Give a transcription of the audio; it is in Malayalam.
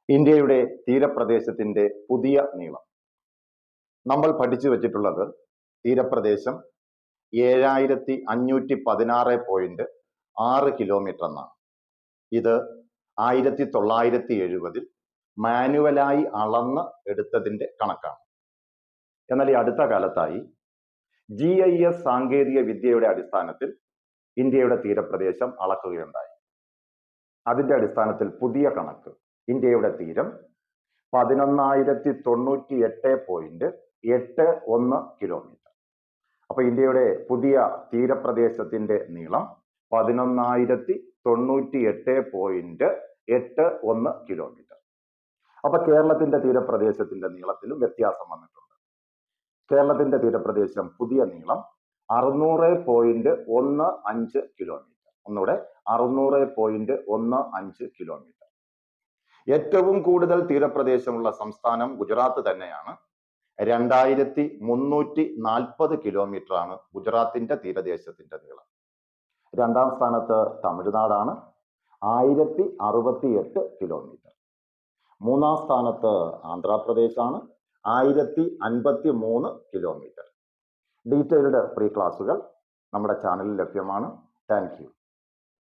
ഇന്ത്യയുടെ തീരപ്രദേശത്തിന്റെ പുതിയ നീളം. നമ്മൾ പഠിച്ചു വെച്ചിട്ടുള്ളത് തീരപ്രദേശം 7516.6 കിലോമീറ്റർ എന്നാണ്. ഇത് 1970 മാനുവലായി അളന്ന് എടുത്തതിന്റെ കണക്കാണ്. എന്നാൽ ഈ അടുത്ത കാലത്തായി GIS സാങ്കേതിക വിദ്യയുടെ അടിസ്ഥാനത്തിൽ ഇന്ത്യയുടെ തീരപ്രദേശം അളക്കുകയുണ്ടായി. അതിന്റെ അടിസ്ഥാനത്തിൽ പുതിയ കണക്ക്, ഇന്ത്യയുടെ തീരം 11,098.81 കിലോമീറ്റർ. അപ്പൊ ഇന്ത്യയുടെ പുതിയ തീരപ്രദേശത്തിന്റെ നീളം 11,098.81 കിലോമീറ്റർ. അപ്പൊ കേരളത്തിന്റെ തീരപ്രദേശത്തിന്റെ നീളത്തിലും വ്യത്യാസം വന്നിട്ടുണ്ട്. കേരളത്തിന്റെ തീരപ്രദേശം പുതിയ നീളം 600.15 കിലോമീറ്റർ. ഒന്നുകൂടെ 600.15 കിലോമീറ്റർ. ഏറ്റവും കൂടുതൽ തീരപ്രദേശമുള്ള സംസ്ഥാനം ഗുജറാത്ത് തന്നെയാണ്. 2340 കിലോമീറ്റർ ആണ് ഗുജറാത്തിന്റെ തീരദേശത്തിന്റെ നീളം. രണ്ടാം സ്ഥാനത്ത് തമിഴ്നാടാണ്, 1068 കിലോമീറ്റർ. മൂന്നാം സ്ഥാനത്ത് ആന്ധ്രാപ്രദേശാണ്, 1053 കിലോമീറ്റർ. ഡീറ്റെയിൽഡ് പ്രീ ക്ലാസുകൾ നമ്മുടെ ചാനലിൽ ലഭ്യമാണ്. Thank you.